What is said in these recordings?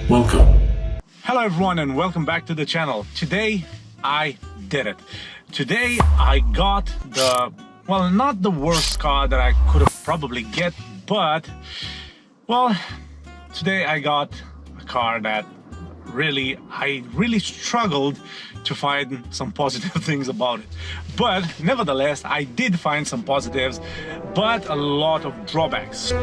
Welcome. Hello everyone and welcome back to the channel. Today I did it. Today I got the, well, not the worst car that I could have probably get, but well, today I got a car that I really struggled to find some positive things about it. But nevertheless, I did find some positives, but a lot of drawbacks.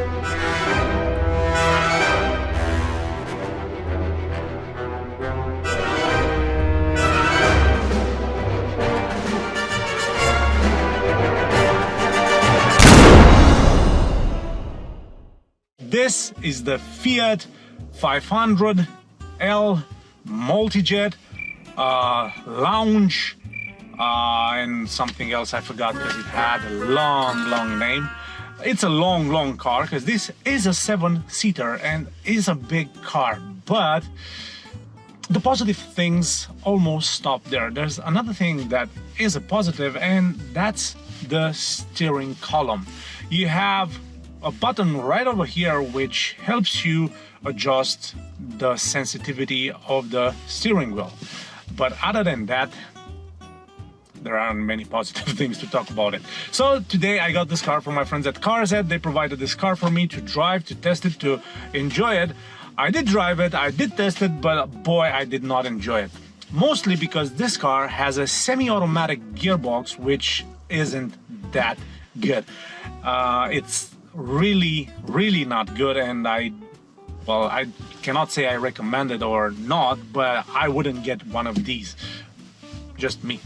This is the Fiat 500L multi-jet lounge and something else I forgot because it had a long name. It's a long car because this is a 7-seater and is a big car, but the positive things almost stop there. There's another thing that is a positive, and that's the steering column. You have a button right over here which helps you adjust the sensitivity of the steering wheel. But other than that, there aren't many positive things to talk about it. So today I got this car from my friends at CarZ. They provided this car for me to drive, to test it, to enjoy it. I did drive it, I did test it, but boy, I did not enjoy it. Mostly because this car has a semi-automatic gearbox, which isn't that good. It's really not good, and I cannot say I recommend it or not, but I wouldn't get one of these, just me.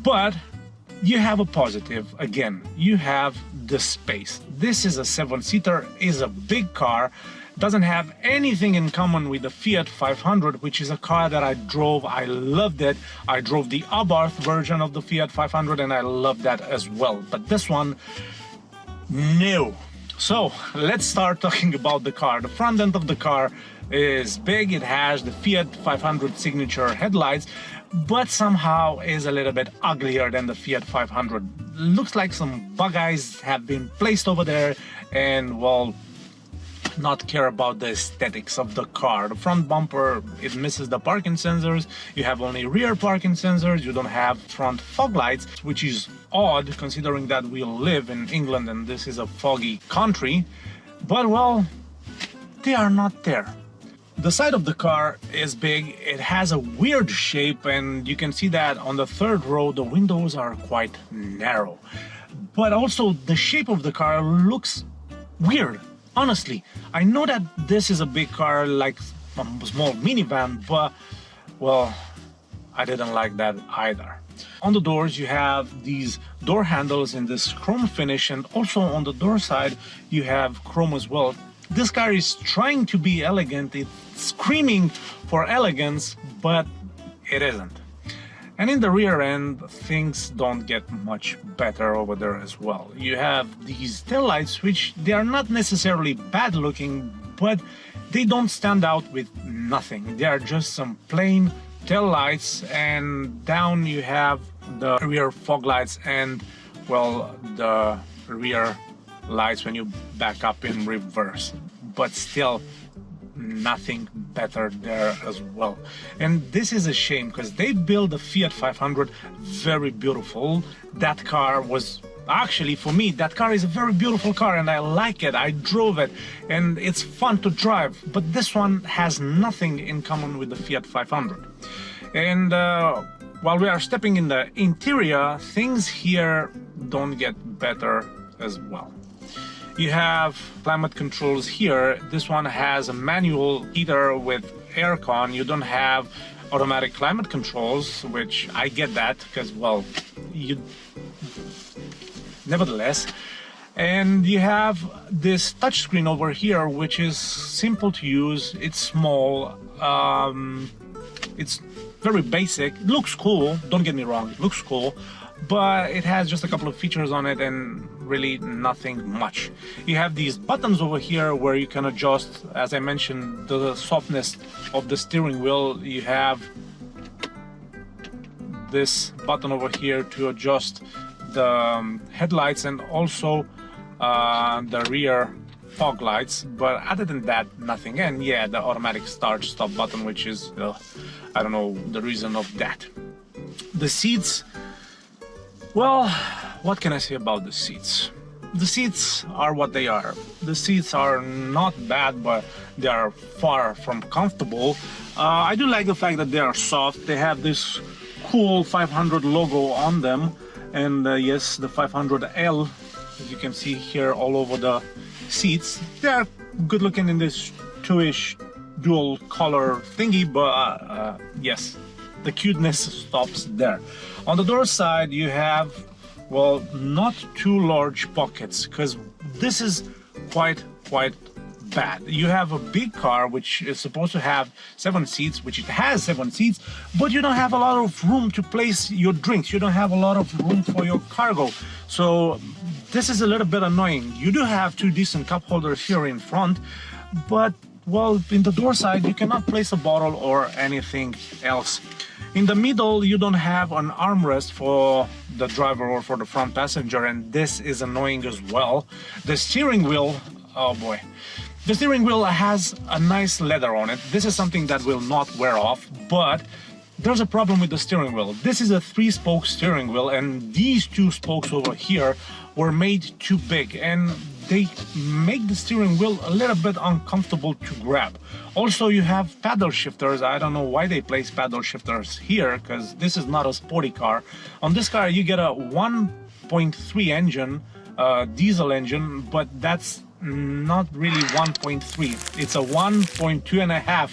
But you have a positive. Again, you have the space. This is a 7-seater, is a big car, doesn't have anything in common with the Fiat 500, which is a car that I drove. I loved it. I drove the Abarth version of the Fiat 500 and I loved that as well, but this one, no. So let's start talking about the car. The front end of the car is big. It has the Fiat 500 signature headlights, but somehow is a little bit uglier than the Fiat 500. Looks like some bug eyes have been placed over there and, well, not care about the aesthetics of the car. The front bumper, it misses the parking sensors. You have only rear parking sensors. You don't have front fog lights, which is odd considering that we live in England and this is a foggy country. But well, they are not there. The side of the car is big. It has a weird shape, and you can see that on the third row the windows are quite narrow. But also the shape of the car looks weird. Honestly, I know that this is a big car, like a small minivan, but well, I didn't like that either. On the doors you have these door handles in this chrome finish, and also on the door side you have chrome as well. This car is trying to be elegant, it's screaming for elegance, but it isn't. And in the rear end, things don't get much better over there as well. You have these taillights, which they are not necessarily bad looking, but they don't stand out with nothing. They are just some plain taillights, and down you have the rear fog lights and, well, the rear lights when you back up in reverse. But still, nothing better there as well. And this is a shame because they built the Fiat 500 very beautiful. That car was actually, for me, that car is a very beautiful car and I like it. I drove it and it's fun to drive, but this one has nothing in common with the Fiat 500. And while we are stepping in the interior, things here don't get better as well. You have climate controls here. This one has a manual heater with aircon. You don't have automatic climate controls, which I get that because, well, nevertheless. And you have this touchscreen over here, which is simple to use. It's small. It's very basic. It looks cool. Don't get me wrong. It looks cool. But it has just a couple of features on it and really nothing much. You have these buttons over here where you can adjust, as I mentioned, the softness of the steering wheel. You have this button over here to adjust the headlights and also the rear fog lights, but other than that, nothing. And yeah, the automatic start stop button, which is I don't know the reason of that. The seats, well, what can I say about the seats? The seats are what they are. The seats are not bad, but they are far from comfortable. I do like the fact that they are soft. They have this cool 500 logo on them, and yes, the 500L, as you can see here all over the seats. They are good looking in this two-ish dual color thingy, but yes, the cuteness stops there. On the door side you have, well, not too large pockets, because this is quite bad. You have a big car which is supposed to have 7 seats, which it has 7 seats, but you don't have a lot of room to place your drinks. You don't have a lot of room for your cargo. So this is a little bit annoying. You do have 2 decent cup holders here in front, but well, in the door side you cannot place a bottle or anything else. In the middle you don't have an armrest for the driver or for the front passenger, and this is annoying as well. The steering wheel, oh boy. The steering wheel has a nice leather on it. This is something that will not wear off, but there's a problem with the steering wheel. This is a 3-spoke steering wheel, and these 2 spokes over here were made too big, and they make the steering wheel a little bit uncomfortable to grab. Also, you have paddle shifters. I don't know why they place paddle shifters here, because this is not a sporty car. On this car you get a 1.3 engine, diesel engine, but that's not really 1.3. It's a 1.2.5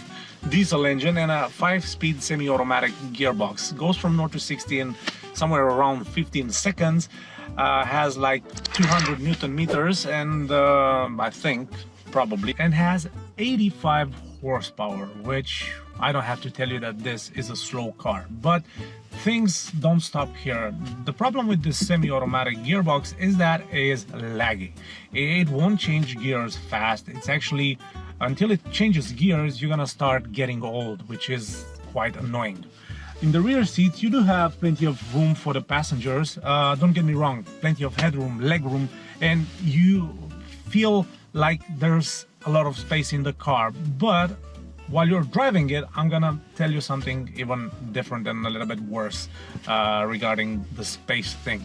diesel engine and a 5-speed semi-automatic gearbox. Goes from 0 to 60 in somewhere around 15 seconds. Has like 200 Newton meters, and I think probably, and has 85 horsepower, which I don't have to tell you that this is a slow car. But things don't stop here. The problem with this semi-automatic gearbox is that it is laggy. It won't change gears fast. It's actually, until it changes gears, you're gonna start getting old, which is quite annoying. In the rear seats you do have plenty of room for the passengers. Don't get me wrong, plenty of headroom, legroom, and you feel like there's a lot of space in the car. But while you're driving it, I'm gonna tell you something even different and a little bit worse regarding the space thing.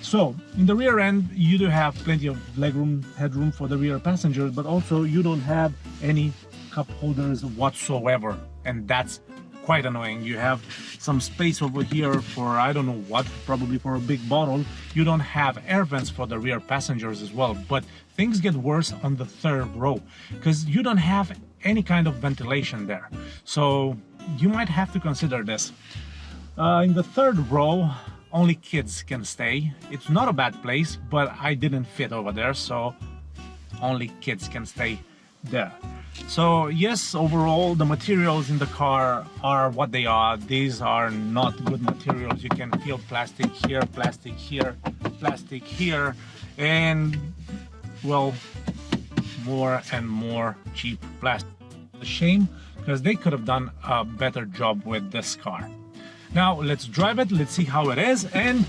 So in the rear end you do have plenty of legroom, headroom for the rear passengers, but also you don't have any cup holders whatsoever, and that's quite annoying. You have some space over here for I don't know what, probably for a big bottle. You don't have air vents for the rear passengers as well. But things get worse on the 3rd row, because you don't have any kind of ventilation there. So you might have to consider this. In the 3rd row only kids can stay. It's not a bad place, but I didn't fit over there, so only kids can stay there. So yes, overall the materials in the car are what they are. These are not good materials. You can feel plastic here, plastic here, plastic here, and well, more and more cheap plastic. A shame, because they could have done a better job with this car. Now let's drive it, let's see how it is, and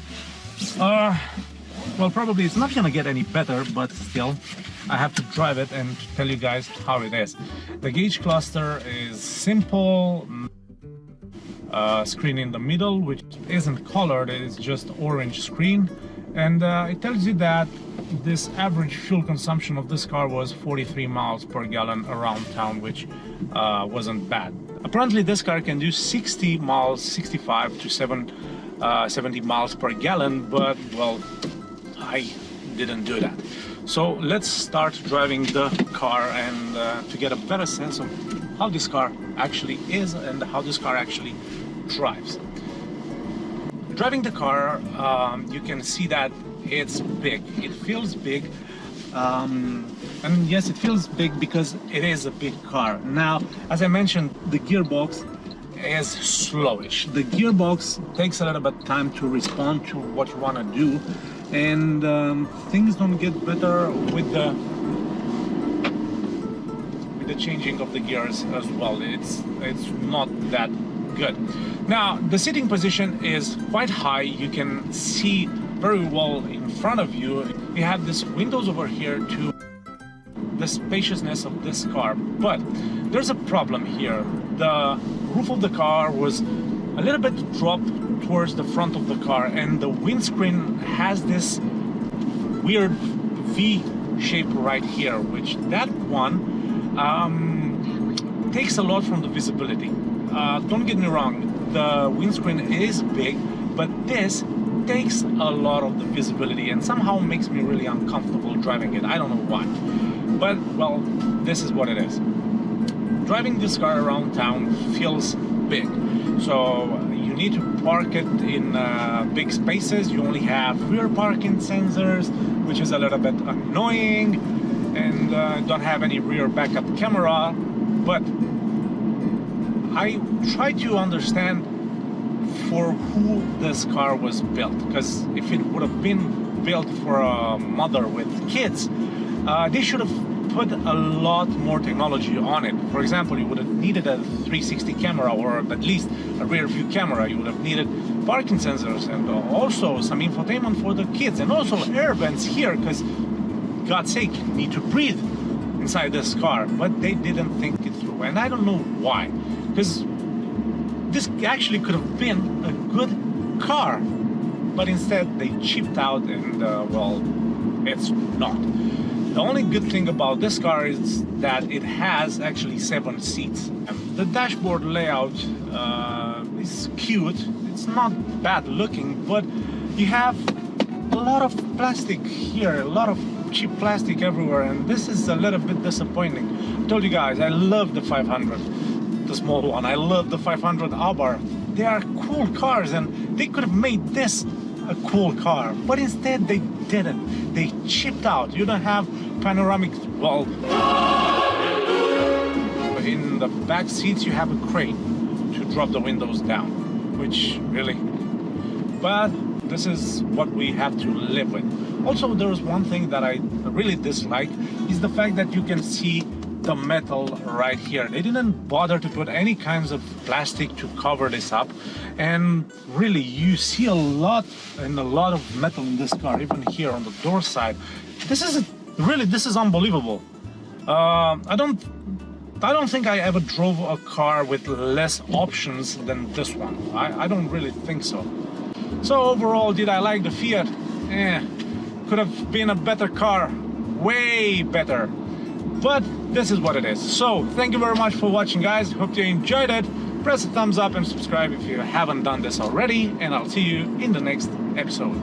well, probably it's not gonna get any better, but still I have to drive it and tell you guys how it is. The gauge cluster is simple, screen in the middle which isn't colored, it's just orange screen, and it tells you that this average fuel consumption of this car was 43 miles per gallon around town, which wasn't bad. Apparently this car can do 60 miles, 65 to 70 miles per gallon, but well, I didn't do that. So let's start driving the car and to get a better sense of how this car actually is and how this car actually drives. Driving the car, you can see that it's big. It feels big. And yes, it feels big because it is a big car. Now, as I mentioned, the gearbox is slowish. The gearbox takes a little bit of time to respond to what you want to do, and things don't get better with the changing of the gears as well. It's not that good. Now, the sitting position is quite high. You can see very well in front of you. You have this windows over here to the spaciousness of this car, but there's a problem here. The roof of the car was a little bit dropped towards the front of the car, and the windscreen has this weird V shape right here, which that one takes a lot from the visibility. Don't get me wrong, the windscreen is big, but this takes a lot of the visibility and somehow makes me really uncomfortable driving it. I don't know why, but well, this is what it is. Driving this car around town feels big, so you need to park it in big spaces. You only have rear parking sensors, which is a little bit annoying, and don't have any rear backup camera. But I try to understand for who this car was built, because if it would have been built for a mother with kids, they should have put a lot more technology on it. For example, you would have needed a 360 camera, or at least a rear view camera. You would have needed parking sensors, and also some infotainment for the kids, and also air vents here, because God's sake, you need to breathe inside this car. But they didn't think it through, and I don't know why, because this actually could have been a good car, but instead they cheaped out, and well, it's not. The only good thing about this car is that it has actually 7 seats. The dashboard layout is cute. It's not bad looking, but you have a lot of plastic here, a lot of cheap plastic everywhere, and this is a little bit disappointing. I told you guys, I love the 500, the small one. I love the 500 Abarth. They are cool cars, and they could have made this a cool car, but instead they didn't. They chipped out. You don't have panoramic, well, in the back seats you have a crane to drop the windows down, which really, but this is what we have to live with. Also, there's one thing that I really dislike, is the fact that you can see the metal right here. They didn't bother to put any kinds of plastic to cover this up, and really you see a lot of metal in this car, even here on the door side. This is unbelievable. I don't think I ever drove a car with less options than this one. I don't really think so. So overall, did I like the Fiat? Could have been a better car, way better. But this is what it is. So thank you very much for watching, guys. Hope you enjoyed it. Press a thumbs up and subscribe if you haven't done this already, and I'll see you in the next episode.